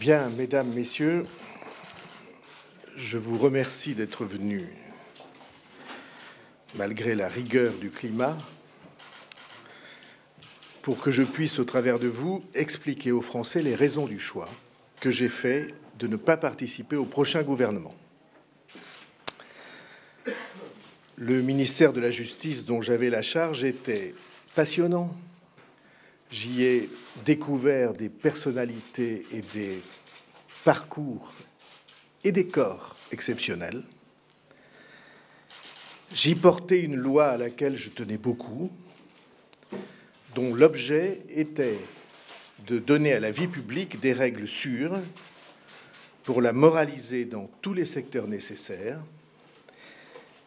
Bien, mesdames, messieurs, je vous remercie d'être venus, malgré la rigueur du climat, pour que je puisse, au travers de vous, expliquer aux Français les raisons du choix que j'ai fait de ne pas participer au prochain gouvernement. Le ministère de la Justice dont j'avais la charge était passionnant. J'y ai découvert des personnalités et des parcours et des corps exceptionnels. J'y portais une loi à laquelle je tenais beaucoup, dont l'objet était de donner à la vie publique des règles sûres pour la moraliser dans tous les secteurs nécessaires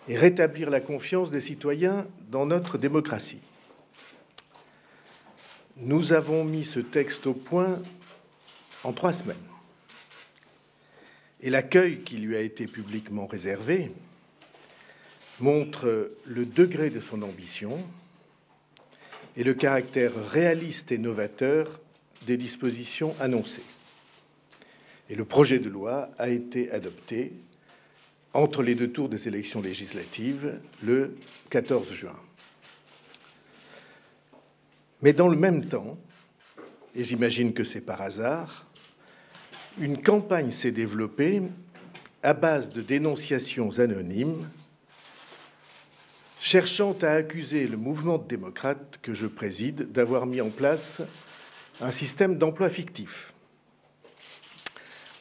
et rétablir la confiance des citoyens dans notre démocratie. Nous avons mis ce texte au point en 3 semaines. Et l'accueil qui lui a été publiquement réservé montre le degré de son ambition et le caractère réaliste et novateur des dispositions annoncées. Et le projet de loi a été adopté entre les 2 tours des élections législatives le 14 juin. Mais dans le même temps, et j'imagine que c'est par hasard, une campagne s'est développée à base de dénonciations anonymes cherchant à accuser le mouvement de démocrates que je préside d'avoir mis en place un système d'emploi fictif.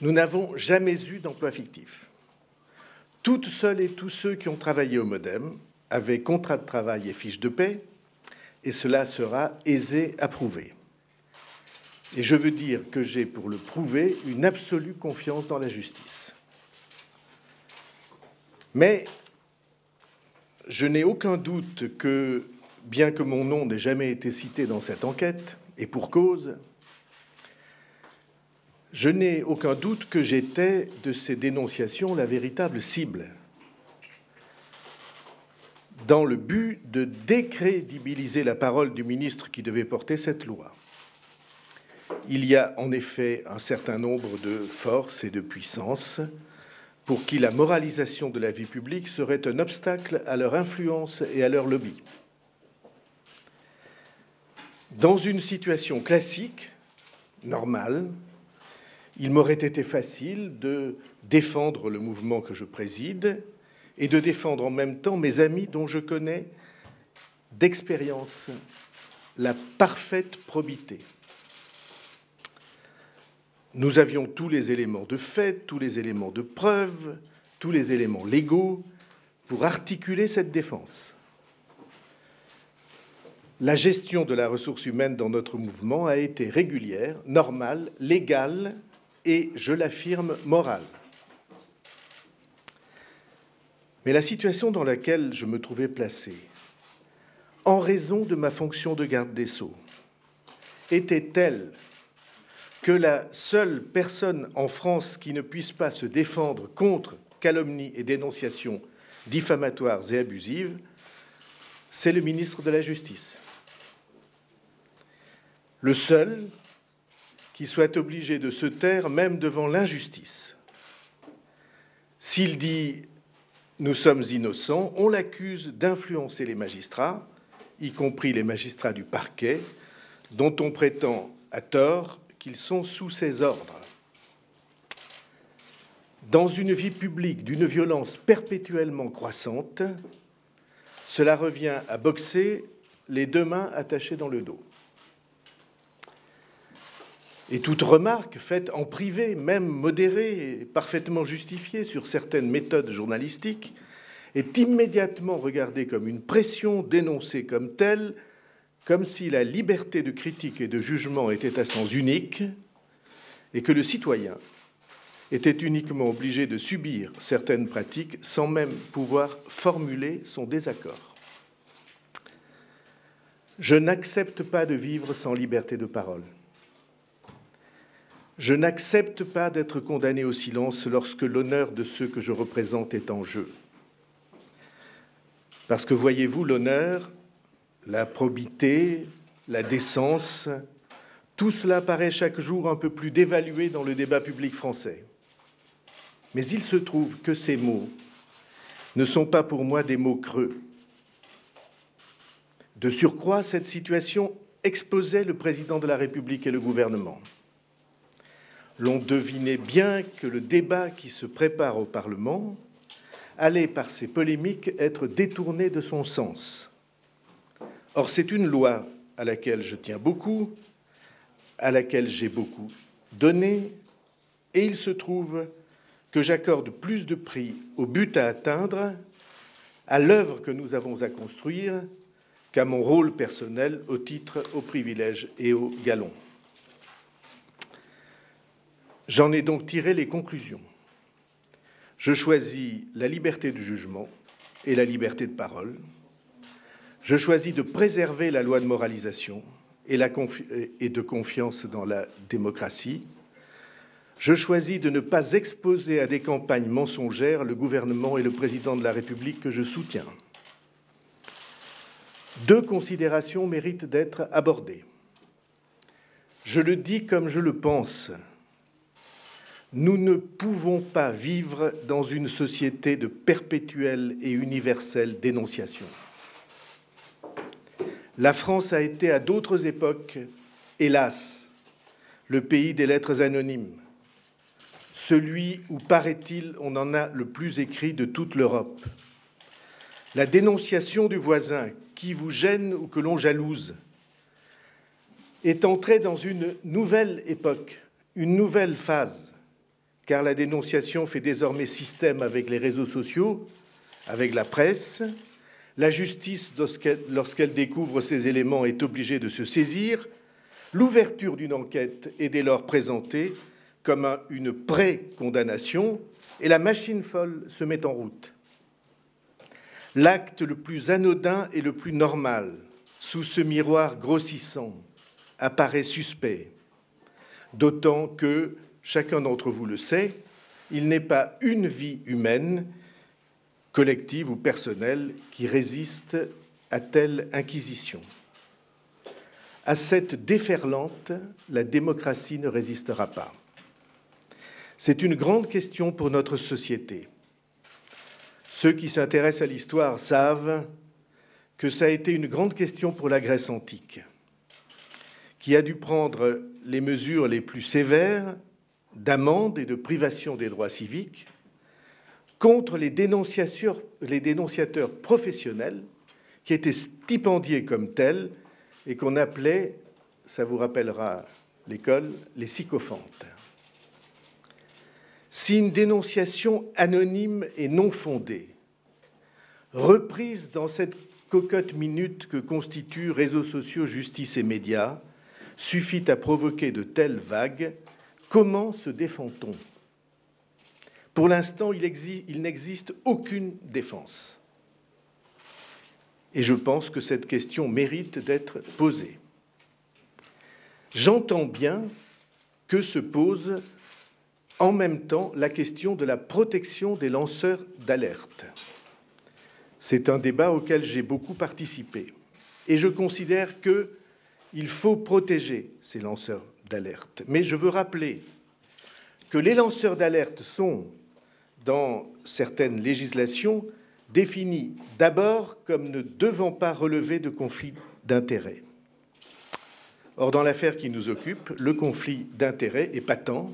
Nous n'avons jamais eu d'emploi fictif. Toutes seules et tous ceux qui ont travaillé au MoDem avaient contrat de travail et fiche de paie, et cela sera aisé à prouver. Et je veux dire que j'ai, pour le prouver, une absolue confiance dans la justice. Mais je n'ai aucun doute que, bien que mon nom n'ait jamais été cité dans cette enquête, et pour cause, je n'ai aucun doute que j'étais, de ces dénonciations, la véritable cible, dans le but de décrédibiliser la parole du ministre qui devait porter cette loi. Il y a en effet un certain nombre de forces et de puissances pour qui la moralisation de la vie publique serait un obstacle à leur influence et à leur lobby. Dans une situation classique, normale, il m'aurait été facile de défendre le mouvement que je préside et de défendre en même temps mes amis dont je connais d'expérience la parfaite probité. Nous avions tous les éléments de fait, tous les éléments de preuve, tous les éléments légaux pour articuler cette défense. La gestion de la ressource humaine dans notre mouvement a été régulière, normale, légale et, je l'affirme, morale. Mais la situation dans laquelle je me trouvais placé, en raison de ma fonction de garde des Sceaux, était telle que la seule personne en France qui ne puisse pas se défendre contre calomnies et dénonciations diffamatoires et abusives, c'est le ministre de la Justice. Le seul qui soit obligé de se taire même devant l'injustice. S'il dit « nous sommes innocents », on l'accuse d'influencer les magistrats, y compris les magistrats du parquet, dont on prétend à tort qu'ils sont sous ses ordres. Dans une vie publique d'une violence perpétuellement croissante, cela revient à boxer les 2 mains attachées dans le dos. Et toute remarque faite en privé, même modérée et parfaitement justifiée sur certaines méthodes journalistiques, est immédiatement regardée comme une pression, dénoncée comme telle, comme si la liberté de critique et de jugement était à sens unique et que le citoyen était uniquement obligé de subir certaines pratiques sans même pouvoir formuler son désaccord. Je n'accepte pas de vivre sans liberté de parole. Je n'accepte pas d'être condamné au silence lorsque l'honneur de ceux que je représente est en jeu. Parce que, voyez-vous, l'honneur, la probité, la décence Tout cela paraît chaque jour un peu plus dévalué dans le débat public français. Mais il se trouve que ces mots ne sont pas pour moi des mots creux. De surcroît, cette situation exposait le président de la République et le gouvernement. L'on devinait bien que le débat qui se prépare au Parlement allait, par ces polémiques, être détourné de son sens. Or, c'est une loi à laquelle je tiens beaucoup, à laquelle j'ai beaucoup donné, et il se trouve que j'accorde plus de prix au but à atteindre, à l'œuvre que nous avons à construire, qu'à mon rôle personnel, au titre, aux privilèges et aux galons. J'en ai donc tiré les conclusions. Je choisis la liberté de jugement et la liberté de parole. Je choisis de préserver la loi de moralisation et de confiance dans la démocratie. Je choisis de ne pas exposer à des campagnes mensongères le gouvernement et le président de la République que je soutiens. Deux considérations méritent d'être abordées. Je le dis comme je le pense. Nous ne pouvons pas vivre dans une société de perpétuelle et universelle dénonciation. La France a été à d'autres époques, hélas, le pays des lettres anonymes, celui où, paraît-il, on en a le plus écrit de toute l'Europe. La dénonciation du voisin qui vous gêne ou que l'on jalouse est entrée dans une nouvelle époque, une nouvelle phase, car la dénonciation fait désormais système avec les réseaux sociaux, avec la presse. La justice, lorsqu'elle découvre ces éléments, est obligée de se saisir. L'ouverture d'une enquête est dès lors présentée comme une pré-condamnation et la machine folle se met en route. L'acte le plus anodin et le plus normal, sous ce miroir grossissant, apparaît suspect, d'autant que, chacun d'entre vous le sait, il n'est pas une vie humaine, collective ou personnelle, qui résiste à telle inquisition. À cette déferlante, la démocratie ne résistera pas. C'est une grande question pour notre société. Ceux qui s'intéressent à l'histoire savent que ça a été une grande question pour la Grèce antique, qui a dû prendre les mesures les plus sévères d'amende et de privation des droits civiques contre les dénonciateurs professionnels qui étaient stipendiés comme tels et qu'on appelait, ça vous rappellera l'école, les sycophantes. Si une dénonciation anonyme et non fondée, reprise dans cette cocotte minute que constituent réseaux sociaux, justice et médias, suffit à provoquer de telles vagues, comment se défend-on ? Pour l'instant, il n'existe aucune défense. Et je pense que cette question mérite d'être posée. J'entends bien que se pose en même temps la question de la protection des lanceurs d'alerte. C'est un débat auquel j'ai beaucoup participé. Et je considère qu'il faut protéger ces lanceurs d'alerte. Mais je veux rappeler que les lanceurs d'alerte sont, dans certaines législations, définis d'abord comme ne devant pas relever de conflit d'intérêts. Or, dans l'affaire qui nous occupe, le conflit d'intérêts est patent,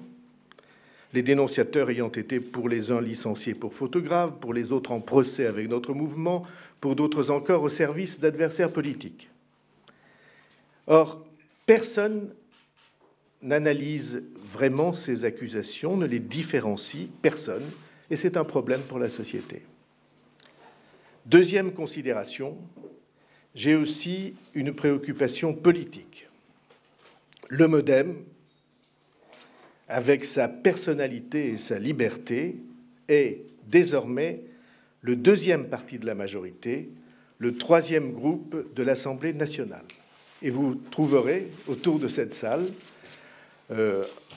les dénonciateurs ayant été pour les uns licenciés pour faute grave, pour les autres en procès avec notre mouvement, pour d'autres encore au service d'adversaires politiques. Or, personne n'analyse vraiment ces accusations, ne les différencie, personne, et c'est un problème pour la société. Deuxième considération, j'ai aussi une préoccupation politique. Le MoDem, avec sa personnalité et sa liberté, est désormais le deuxième parti de la majorité, le troisième groupe de l'Assemblée nationale. Et vous trouverez autour de cette salle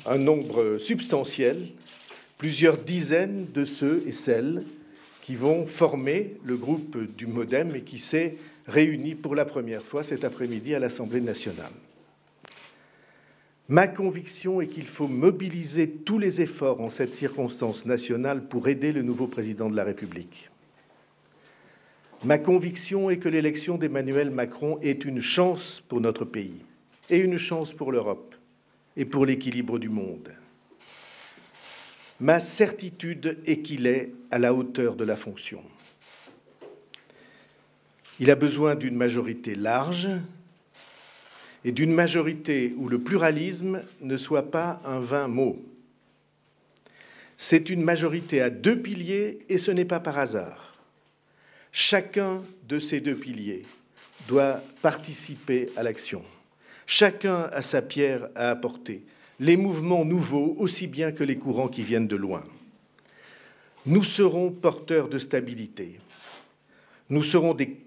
un nombre substantiel, plusieurs dizaines de ceux et celles qui vont former le groupe du MoDem et qui s'est réuni pour la première fois cet après-midi à l'Assemblée nationale. Ma conviction est qu'il faut mobiliser tous les efforts en cette circonstance nationale pour aider le nouveau président de la République. Ma conviction est que l'élection d'Emmanuel Macron est une chance pour notre pays et une chance pour l'Europe et pour l'équilibre du monde. Ma certitude est qu'il est à la hauteur de la fonction. Il a besoin d'une majorité large et d'une majorité où le pluralisme ne soit pas un vain mot. C'est une majorité à deux piliers et ce n'est pas par hasard. Chacun de ces deux piliers doit participer à l'action. Chacun a sa pierre à apporter, les mouvements nouveaux aussi bien que les courants qui viennent de loin. Nous serons porteurs de stabilité. Nous serons des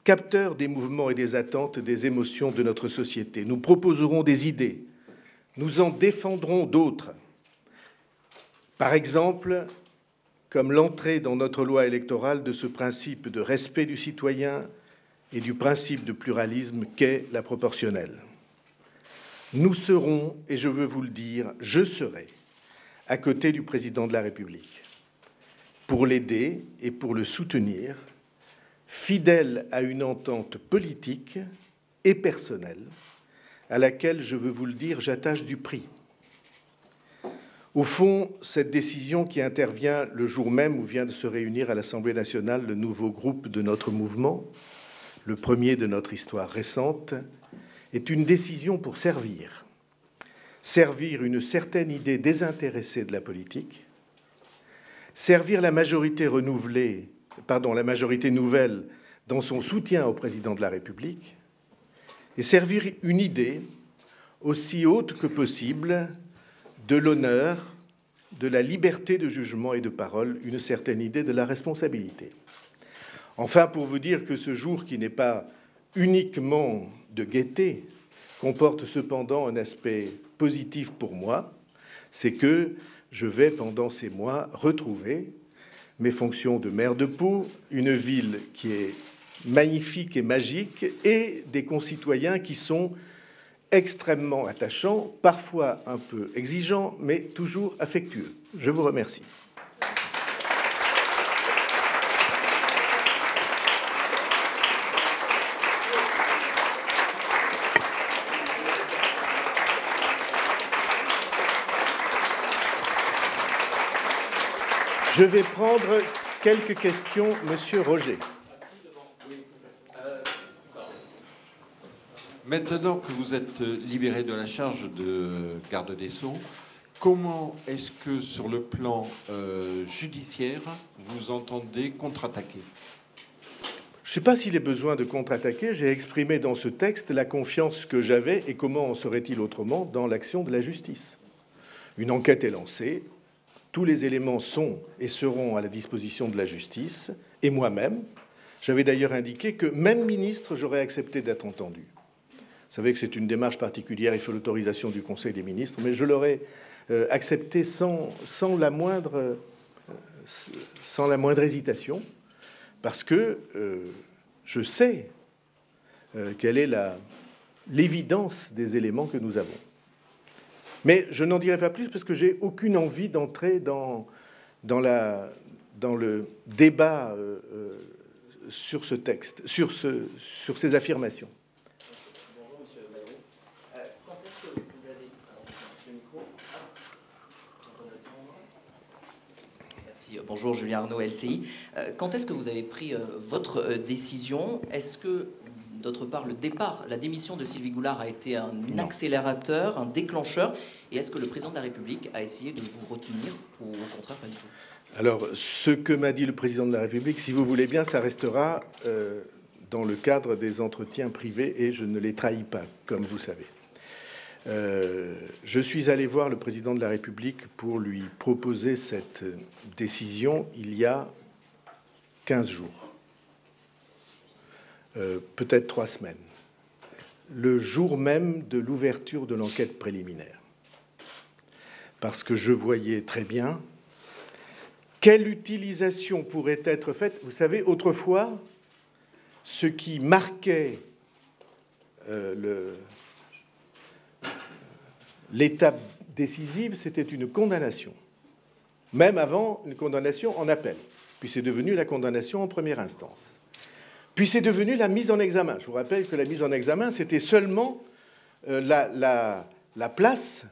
capteurs des mouvements et des attentes, des émotions de notre société. Nous proposerons des idées. Nous en défendrons d'autres. Par exemple, comme l'entrée dans notre loi électorale de ce principe de respect du citoyen et du principe de pluralisme qu'est la proportionnelle. Nous serons, et je veux vous le dire, je serai à côté du président de la République pour l'aider et pour le soutenir, fidèle à une entente politique et personnelle à laquelle, je veux vous le dire, j'attache du prix. Au fond, cette décision qui intervient le jour même où vient de se réunir à l'Assemblée nationale le nouveau groupe de notre mouvement, le premier de notre histoire récente, est une décision pour servir une certaine idée désintéressée de la politique, servir la majorité la majorité nouvelle dans son soutien au président de la République et servir une idée aussi haute que possible de l'honneur, de la liberté de jugement et de parole, une certaine idée de la responsabilité. Enfin, pour vous dire que ce jour, qui n'est pas uniquement de gaieté, comporte cependant un aspect positif pour moi, c'est que je vais, pendant ces mois, retrouver mes fonctions de maire de Pau, une ville qui est magnifique et magique, et des concitoyens qui sont extrêmement attachants, parfois un peu exigeants, mais toujours affectueux. Je vous remercie. Je vais prendre quelques questions, Monsieur Roger. Maintenant que vous êtes libéré de la charge de garde des Sceaux, comment est-ce que, sur le plan judiciaire, vous entendez contre-attaquer ? Je ne sais pas s'il est besoin de contre-attaquer. J'ai exprimé dans ce texte la confiance que j'avais, et comment en serait-il autrement, dans l'action de la justice. Une enquête est lancée. Tous les éléments sont et seront à la disposition de la justice, et moi-même. J'avais d'ailleurs indiqué que, même ministre, j'aurais accepté d'être entendu. Vous savez que c'est une démarche particulière, il faut l'autorisation du Conseil des ministres, mais je l'aurais accepté sans la moindre hésitation, parce que je sais quelle est l'évidence des éléments que nous avons. Mais je n'en dirai pas plus parce que j'ai aucune envie d'entrer dans le débat sur ce texte, sur ces affirmations. Bonjour, Monsieur Bayrou. Quand est-ce que vous avez... le micro. Merci. Bonjour, Julien Arnaud, LCI. Quand est-ce que vous avez pris votre décision ? Est-ce que, d'autre part, la démission de Sylvie Goulard a été un accélérateur, un déclencheur ? Et est-ce que le président de la République a essayé de vous retenir ou au contraire pas du tout ? Alors, ce que m'a dit le président de la République, si vous voulez bien, ça restera dans le cadre des entretiens privés et je ne les trahis pas, comme vous savez. Je suis allé voir le président de la République pour lui proposer cette décision il y a 15 jours, peut-être 3 semaines, le jour même de l'ouverture de l'enquête préliminaire. Parce que je voyais très bien quelle utilisation pourrait être faite. Vous savez, autrefois, ce qui marquait l'étape décisive, c'était une condamnation, même avant une condamnation en appel. Puis c'est devenu la condamnation en première instance. Puis c'est devenu la mise en examen. Je vous rappelle que la mise en examen, c'était seulement la place,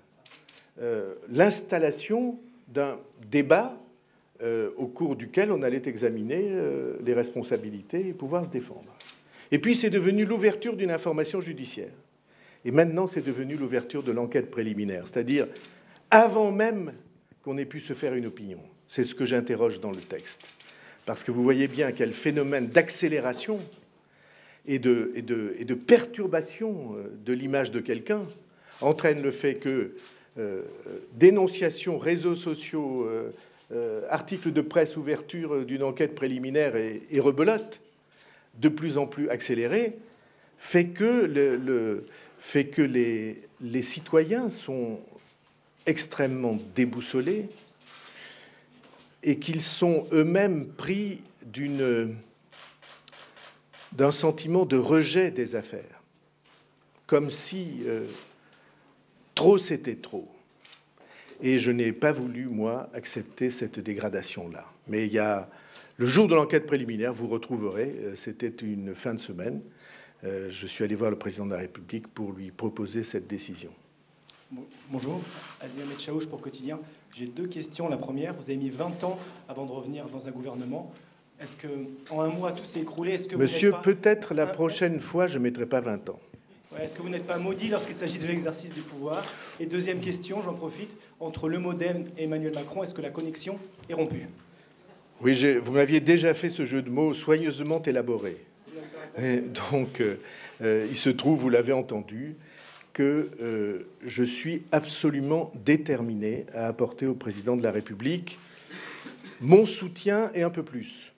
l'installation d'un débat au cours duquel on allait examiner les responsabilités et pouvoir se défendre. Et puis c'est devenu l'ouverture d'une information judiciaire. Et maintenant, c'est devenu l'ouverture de l'enquête préliminaire, c'est-à-dire avant même qu'on ait pu se faire une opinion. C'est ce que j'interroge dans le texte. Parce que vous voyez bien quel phénomène d'accélération et de perturbation de l'image de quelqu'un entraîne le fait que dénonciation, réseaux sociaux, articles de presse, ouverture d'une enquête préliminaire et rebelote, de plus en plus accélérée, fait que les citoyens sont extrêmement déboussolés et qu'ils sont eux-mêmes pris d'un sentiment de rejet des affaires, comme si trop c'était trop. Et je n'ai pas voulu, moi, accepter cette dégradation-là. Mais il y a le jour de l'enquête préliminaire, vous retrouverez, c'était une fin de semaine, je suis allé voir le président de la République pour lui proposer cette décision. Bonjour, Asia Metchaouch pour Quotidien. J'ai deux questions. La première, vous avez mis 20 ans avant de revenir dans un gouvernement. Est-ce qu'en un mois, tout s'est écroulé? Monsieur, peut-être la prochaine fois, je ne mettrai pas 20 ans. Ouais, est-ce que vous n'êtes pas maudit lorsqu'il s'agit de l'exercice du pouvoir? Et deuxième question, j'en profite, entre le MoDem et Emmanuel Macron, est-ce que la connexion est rompue? Oui, vous m'aviez déjà fait ce jeu de mots soigneusement élaboré. Et donc, il se trouve, vous l'avez entendu, que je suis absolument déterminé à apporter au président de la République mon soutien et un peu plus.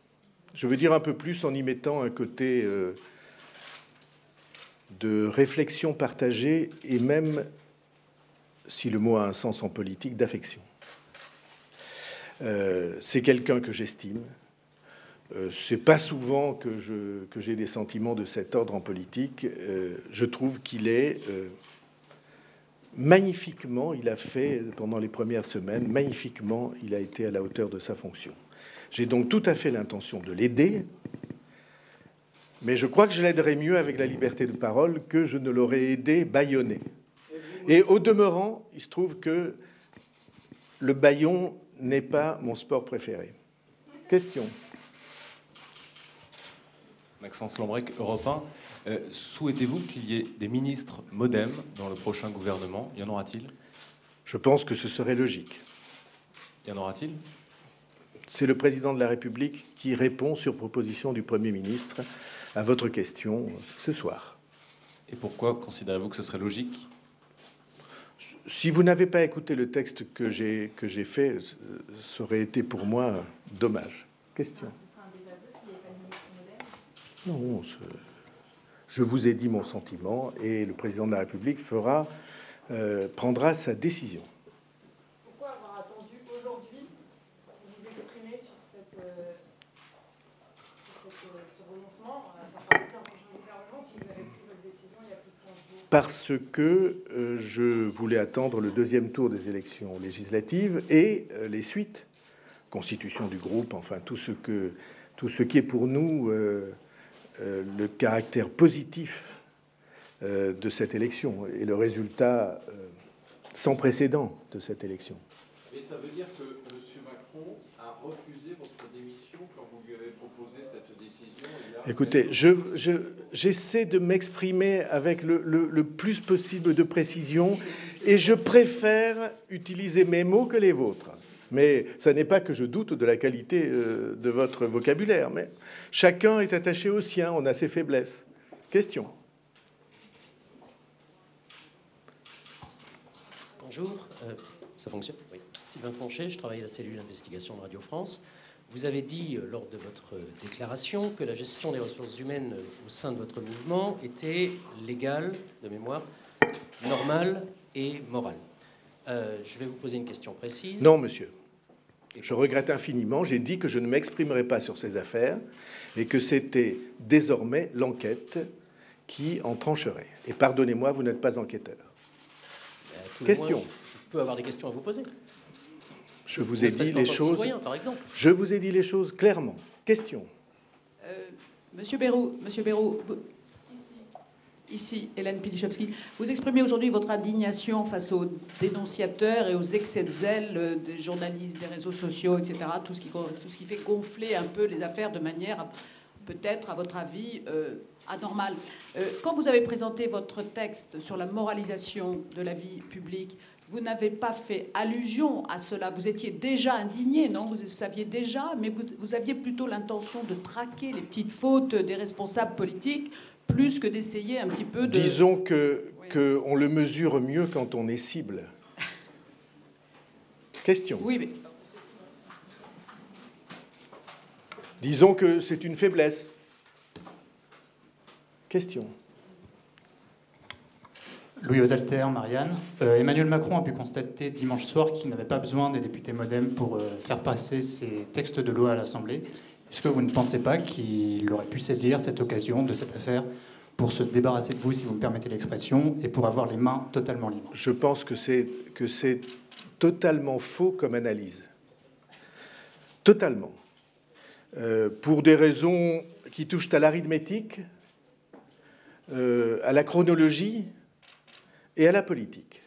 Je veux dire un peu plus en y mettant un côté de réflexion partagée et même, si le mot a un sens en politique, d'affection. C'est quelqu'un que j'estime. C'est pas souvent que j'ai des sentiments de cet ordre en politique. Je trouve qu'il est magnifiquement, il a fait pendant les premières semaines, magnifiquement, il a été à la hauteur de sa fonction. J'ai donc tout à fait l'intention de l'aider, mais je crois que je l'aiderai mieux avec la liberté de parole que je ne l'aurais aidé bâillonné. Et au demeurant, il se trouve que le bâillon n'est pas mon sport préféré. Question. Maxence Lambrec, Europe 1. Souhaitez-vous qu'il y ait des ministres MoDem dans le prochain gouvernement? Y en aura-t-il? Je pense que ce serait logique. Y en aura-t-il? C'est le président de la République qui répond sur proposition du Premier ministre à votre question ce soir. Et pourquoi considérez-vous que ce serait logique? Si vous n'avez pas écouté le texte que j'ai fait, ça aurait été pour moi dommage. Question. Non, je vous ai dit mon sentiment et le président de la République prendra sa décision. Pourquoi avoir attendu aujourd'hui pour vous exprimer sur ce renoncement à faire partie d'un prochain gouvernement si vous avez pris votre décision il y a plus de 15 jours? Parce que je voulais attendre le deuxième tour des élections législatives et les suites, constitution du groupe, enfin tout ce qui est pour nous le caractère positif de cette élection et le résultat sans précédent de cette élection. Et ça veut dire que M. Macron a refusé votre démission quand vous lui avez proposé cette décision? Écoutez, j'essaie de m'exprimer avec le plus possible de précision et je préfère utiliser mes mots que les vôtres. Mais ça n'est pas que je doute de la qualité de votre vocabulaire, mais chacun est attaché au sien, on a ses faiblesses. Question. Bonjour, ça fonctionne? Oui. Sylvain Tronchet, je travaille à la cellule d'investigation de Radio France. Vous avez dit lors de votre déclaration que la gestion des ressources humaines au sein de votre mouvement était légale, de mémoire, normale et morale. Je vais vous poser une question précise. Non, monsieur. Je regrette infiniment. J'ai dit que je ne m'exprimerai pas sur ces affaires et que c'était désormais l'enquête qui en trancherait. Et pardonnez-moi, vous n'êtes pas enquêteur. tout Question. le moins, je peux avoir des questions à vous poser. Je vous ai Ne serait-ce dit qu'en les tant que choses. citoyen, par exemple. Je vous ai dit les choses clairement. Question. Monsieur Bayrou, ici Hélène Pilichowski, vous exprimez aujourd'hui votre indignation face aux dénonciateurs et aux excès de zèle des journalistes, des réseaux sociaux, etc. Tout ce qui fait gonfler un peu les affaires de manière, peut-être, à votre avis, anormale. Quand vous avez présenté votre texte sur la moralisation de la vie publique, vous n'avez pas fait allusion à cela. Vous étiez déjà indigné, non? Vous saviez déjà, mais vous aviez plutôt l'intention de traquer les petites fautes des responsables politiques, plus que d'essayer un petit peu de... Disons qu'on le mesure mieux quand on est cible. Question. Oui, mais... Disons que c'est une faiblesse. Question. Louis aux Alters, Marianne. Emmanuel Macron a pu constater dimanche soir qu'il n'avait pas besoin des députés MoDem pour faire passer ses textes de loi à l'Assemblée. Est-ce que vous ne pensez pas qu'il aurait pu saisir cette occasion de cette affaire pour se débarrasser de vous, si vous me permettez l'expression, et pour avoir les mains totalement libres? Je pense que c'est totalement faux comme analyse. Totalement. Pour des raisons qui touchent à l'arithmétique, à la chronologie et à la politique.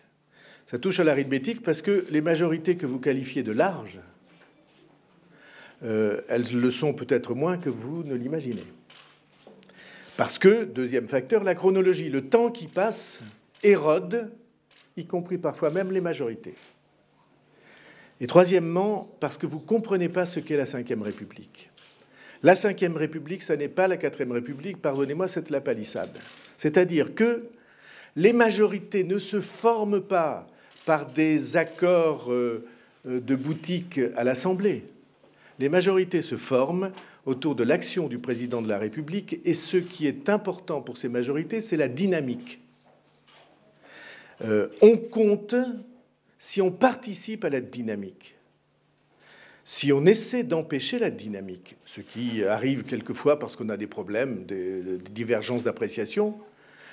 Ça touche à l'arithmétique parce que les majorités que vous qualifiez de larges, elles le sont peut-être moins que vous ne l'imaginez. Parce que, deuxième facteur, la chronologie, le temps qui passe érode, y compris parfois même les majorités. Et troisièmement, parce que vous ne comprenez pas ce qu'est la Ve République. La Ve République, ça n'est pas la IVe République, pardonnez-moi, c'est la palissade. C'est-à-dire que les majorités ne se forment pas par des accords de boutique à l'Assemblée. Les majorités se forment autour de l'action du président de la République, et ce qui est important pour ces majorités, c'est la dynamique. On compte si on participe à la dynamique, si on essaie d'empêcher la dynamique, ce qui arrive quelquefois parce qu'on a des problèmes, des divergences d'appréciation,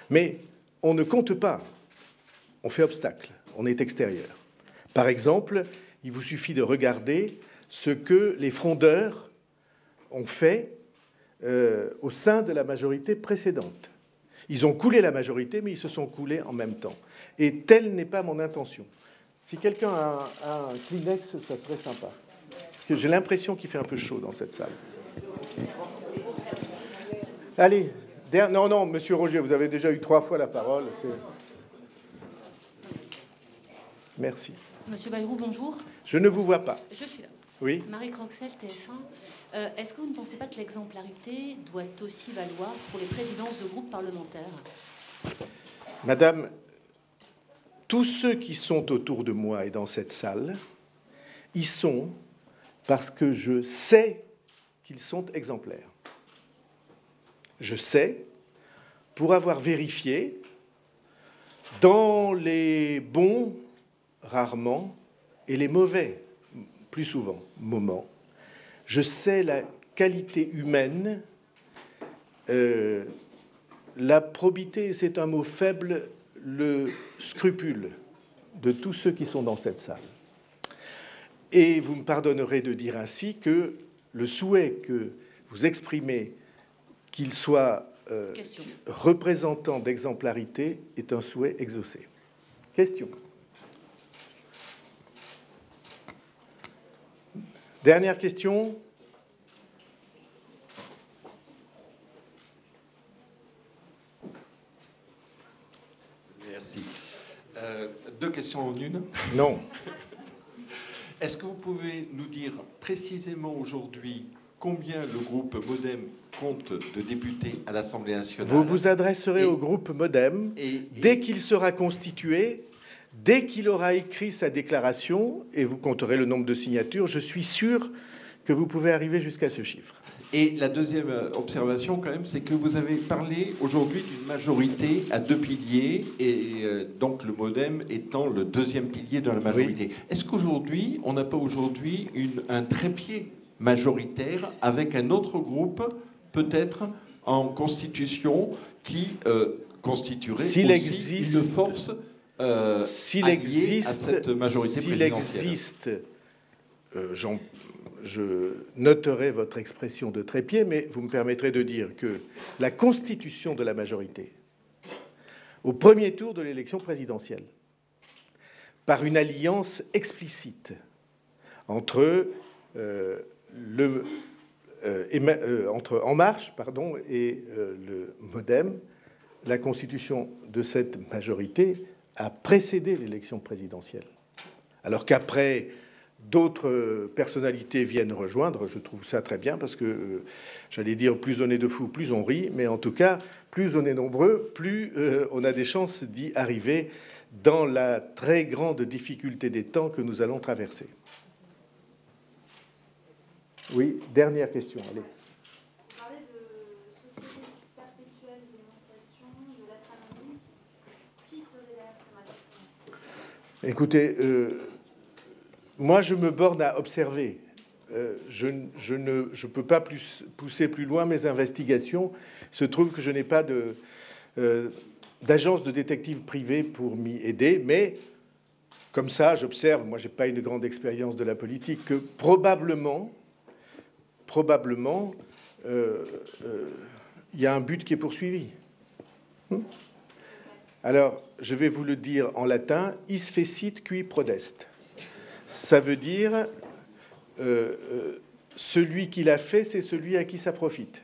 mais on ne compte pas, on fait obstacle, on est extérieur. Par exemple, il vous suffit de regarder ce que les frondeurs ont fait au sein de la majorité précédente. Ils ont coulé la majorité, mais ils se sont coulés en même temps. Et telle n'est pas mon intention. Si quelqu'un a un Kleenex, ça serait sympa. Parce que j'ai l'impression qu'il fait un peu chaud dans cette salle. Allez. Non, Monsieur Roger, vous avez déjà eu 3 fois la parole. Merci. Monsieur Bayrou, bonjour. Je ne vous vois pas. Je suis là. Oui. Marie Croxel, TF1. Est-ce que vous ne pensez pas que l'exemplarité doit aussi valoir pour les présidences de groupes parlementaires? Madame, tous ceux qui sont autour de moi et dans cette salle, y sont parce que je sais qu'ils sont exemplaires. Je sais, pour avoir vérifié, dans les bons, rarement, et les mauvais, plus souvent, moments, je sais la qualité humaine, la probité, c'est un mot faible, le scrupule de tous ceux qui sont dans cette salle. Et vous me pardonnerez de dire ainsi que le souhait que vous exprimez qu'il soit représentant d'exemplarité est un souhait exaucé. Question. Dernière question. Merci. 2 questions en une. Non. Est-ce que vous pouvez nous dire précisément aujourd'hui combien le groupe MoDem compte de députés à l'Assemblée nationale? Vous vous adresserez au groupe MoDem dès qu'il sera constitué, dès qu'il aura écrit sa déclaration, et vous compterez le nombre de signatures. Je suis sûr que vous pouvez arriver jusqu'à ce chiffre. Et la deuxième observation, quand même, c'est que vous avez parlé aujourd'hui d'une majorité à 2 piliers, et donc le MoDem étant le 2e pilier de la majorité. Oui. Est-ce qu'aujourd'hui, on n'a pas aujourd'hui un trépied majoritaire avec un autre groupe, peut-être en constitution, qui constituerait aussi une force alliés à cette majorité présidentielle. S'il existe, je noterai votre expression de trépied, mais vous me permettrez de dire que la constitution de la majorité, au premier tour de l'élection présidentielle, par une alliance explicite entre entre En Marche et le MoDem, la constitution de cette majorité a précédé l'élection présidentielle. Alors qu'après, d'autres personnalités viennent rejoindre. Je trouve ça très bien parce que, j'allais dire, plus on est de fous, plus on rit. Mais en tout cas, plus on est nombreux, plus on a des chances d'y arriver dans la très grande difficulté des temps que nous allons traverser. Oui, dernière question, allez. Vous parlez de société perpétuelle d'énonciation de l'être anonyme. Qui serait derrière ces magistrats? Écoutez, moi, je me borne à observer. Je ne peux pas pousser plus loin mes investigations. Il se trouve que je n'ai pas d'agence de détective privée pour m'y aider, mais comme ça, j'observe, moi, je n'ai pas une grande expérience de la politique, que probablement, il y a un but qui est poursuivi. Alors, je vais vous le dire en latin, « is fecit qui prodest ». Ça veut dire celui qui l'a fait, c'est celui à qui ça profite.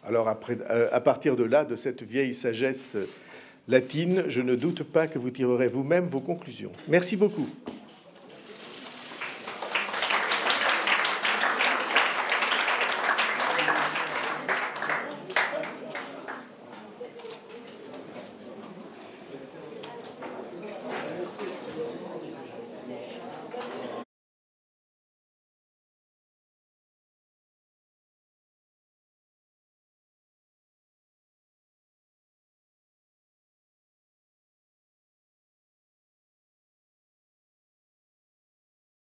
Alors, à partir de là, de cette vieille sagesse latine, je ne doute pas que vous tirerez vous-même vos conclusions. Merci beaucoup.